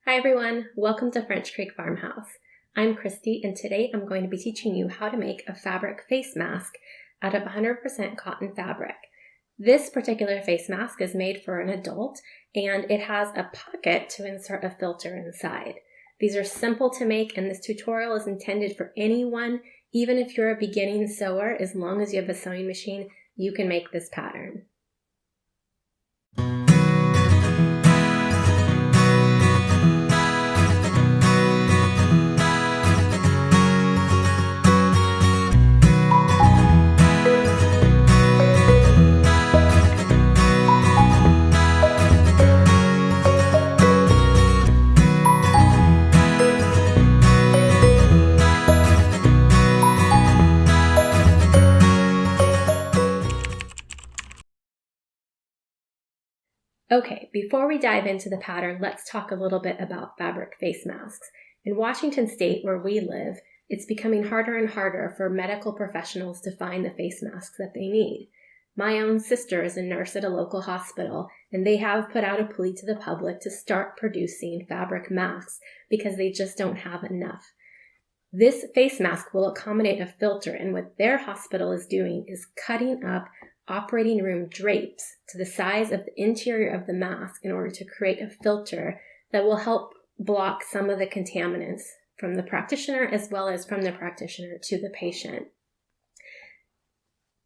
Hi everyone, welcome to French Creek Farmhouse. I'm Christy and today I'm going to be teaching you how to make a fabric face mask out of 100% cotton fabric. This particular face mask is made for an adult and it has a pocket to insert a filter inside. These are simple to make and this tutorial is intended for anyone, even if you're a beginning sewer. As long as you have a sewing machine, you can make this pattern. Okay, before we dive into the pattern, let's talk a little bit about fabric face masks. In Washington State, where we live, it's becoming harder and harder for medical professionals to find the face masks that they need. My own sister is a nurse at a local hospital, and they have put out a plea to the public to start producing fabric masks because they just don't have enough. This face mask will accommodate a filter, and what their hospital is doing is cutting up operating room drapes to the size of the interior of the mask in order to create a filter that will help block some of the contaminants from the practitioner as well as from the practitioner to the patient.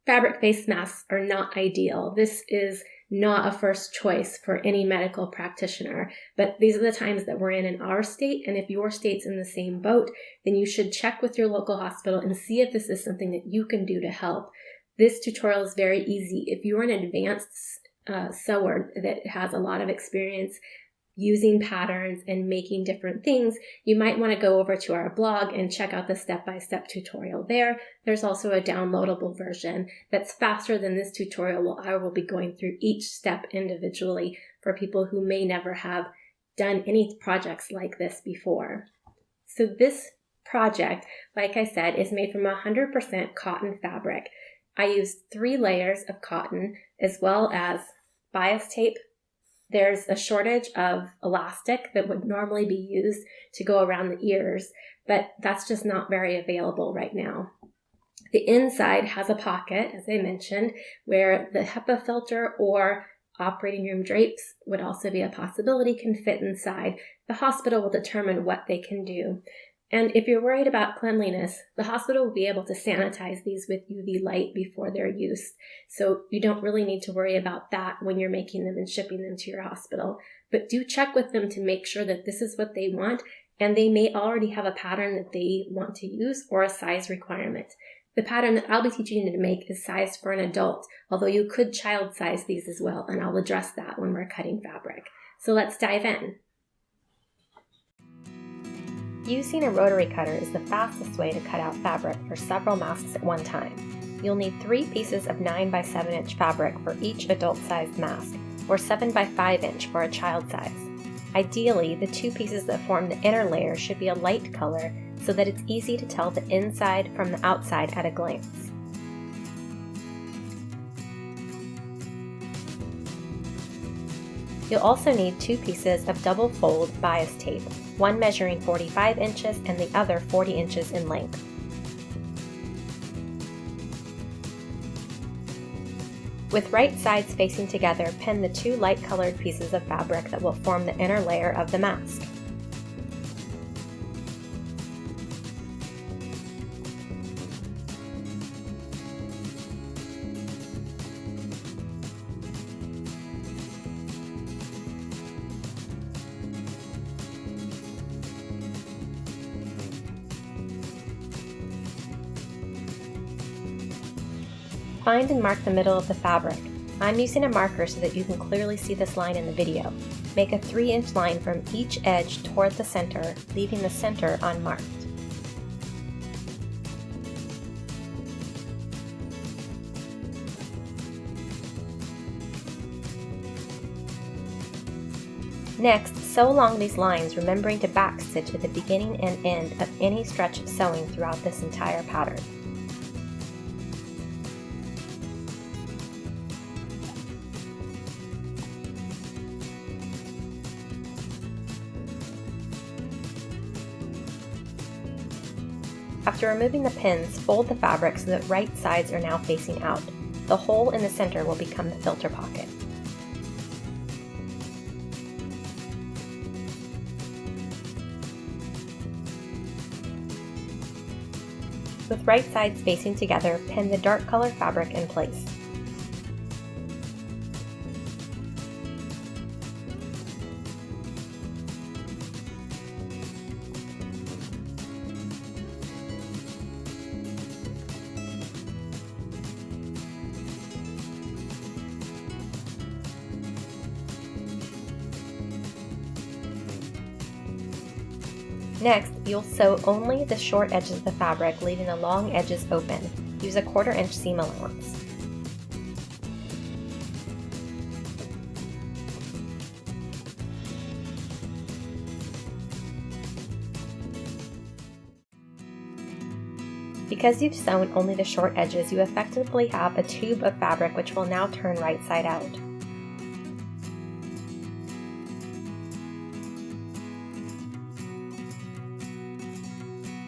Fabric face masks are not ideal. This is not a first choice for any medical practitioner, but these are the times that we're in our state, and if your state's in the same boat, then you should check with your local hospital and see if this is something that you can do to help. This tutorial is very easy. If you're an advanced sewer that has a lot of experience using patterns and making different things, you might want to go over to our blog and check out the step-by-step tutorial there. There's also a downloadable version that's faster than this tutorial. I will be going through each step individually for people who may never have done any projects like this before. So this project, like I said, is made from 100% cotton fabric. I used 3 layers of cotton as well as bias tape. There's a shortage of elastic that would normally be used to go around the ears, but that's just not very available right now. The inside has a pocket, as I mentioned, where the HEPA filter or operating room drapes would also be a possibility, can fit inside. The hospital will determine what they can do. And if you're worried about cleanliness, the hospital will be able to sanitize these with UV light before they're used. So you don't really need to worry about that when you're making them and shipping them to your hospital. But do check with them to make sure that this is what they want, and they may already have a pattern that they want to use or a size requirement. The pattern that I'll be teaching you to make is sized for an adult, although you could child size these as well, and I'll address that when we're cutting fabric. So let's dive in. Using a rotary cutter is the fastest way to cut out fabric for several masks at one time. You'll need 3 pieces of 9 by 7 inch fabric for each adult-sized mask, or 7 by 5 inch for a child size. Ideally, the 2 pieces that form the inner layer should be a light color so that it's easy to tell the inside from the outside at a glance. You'll also need 2 pieces of double fold bias tape, one measuring 45 inches and the other 40 inches in length. With right sides facing together, pin the 2 light-colored pieces of fabric that will form the inner layer of the mask. Find and mark the middle of the fabric. I'm using a marker so that you can clearly see this line in the video. Make a 3-inch line from each edge toward the center, leaving the center unmarked. Next, sew along these lines, remembering to backstitch at the beginning and end of any stretch of sewing throughout this entire pattern. After removing the pins, fold the fabric so that right sides are now facing out. The hole in the center will become the filter pocket. With right sides facing together, pin the dark colored fabric in place. Next, you'll sew only the short edges of the fabric, leaving the long edges open. Use a 1/4 inch seam allowance. Because you've sewn only the short edges, you effectively have a tube of fabric which will now turn right side out.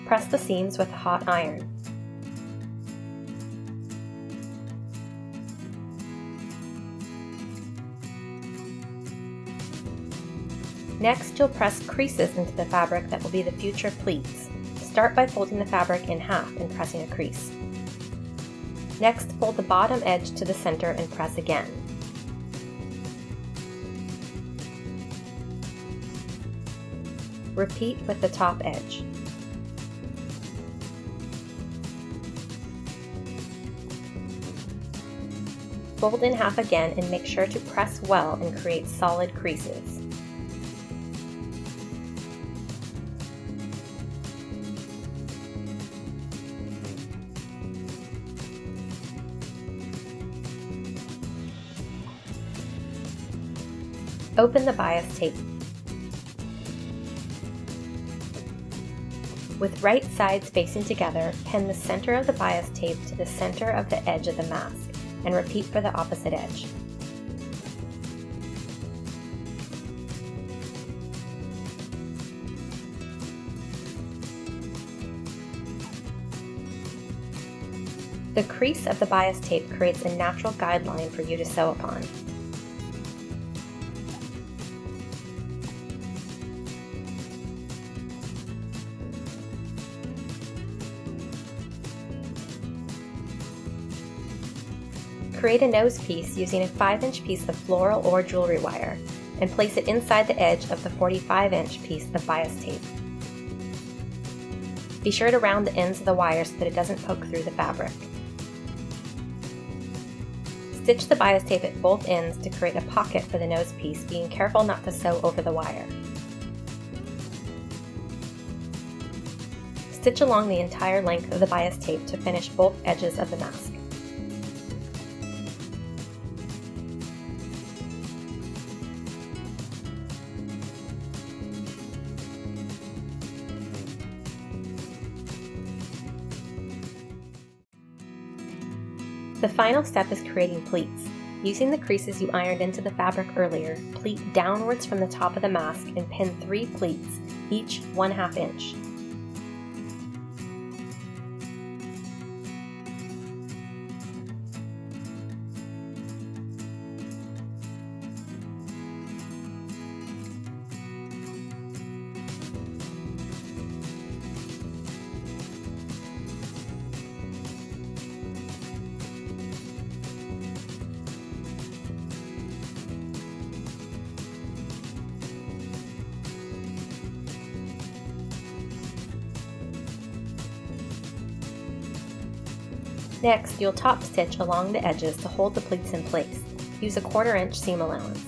Press the seams with a hot iron. Next, you'll press creases into the fabric that will be the future pleats. Start by folding the fabric in half and pressing a crease. Next, fold the bottom edge to the center and press again. Repeat with the top edge. Fold in half again and make sure to press well and create solid creases. Open the bias tape. With right sides facing together, pin the center of the bias tape to the center of the edge of the mask, and repeat for the opposite edge. The crease of the bias tape creates a natural guideline for you to sew upon. Create a nose piece using a 5-inch piece of floral or jewelry wire, and place it inside the edge of the 45-inch piece of bias tape. Be sure to round the ends of the wire so that it doesn't poke through the fabric. Stitch the bias tape at both ends to create a pocket for the nose piece, being careful not to sew over the wire. Stitch along the entire length of the bias tape to finish both edges of the mask. The final step is creating pleats. Using the creases you ironed into the fabric earlier, pleat downwards from the top of the mask and pin 3 pleats, each 1/2 inch. Next, you'll top stitch along the edges to hold the pleats in place. Use a 1/4 inch seam allowance.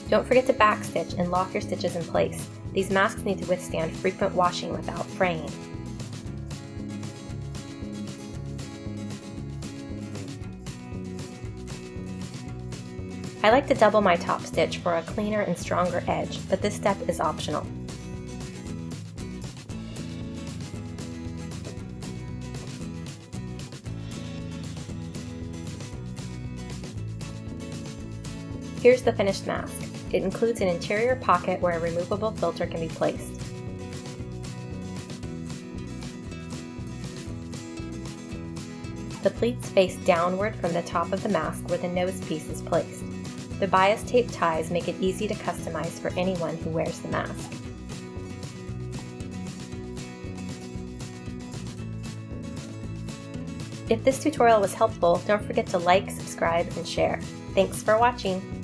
Don't forget to back stitch and lock your stitches in place. These masks need to withstand frequent washing without fraying. I like to double my top stitch for a cleaner and stronger edge, but this step is optional. Here's the finished mask. It includes an interior pocket where a removable filter can be placed. The pleats face downward from the top of the mask where the nose piece is placed. The bias tape ties make it easy to customize for anyone who wears the mask. If this tutorial was helpful, don't forget to like, subscribe, and share. Thanks for watching!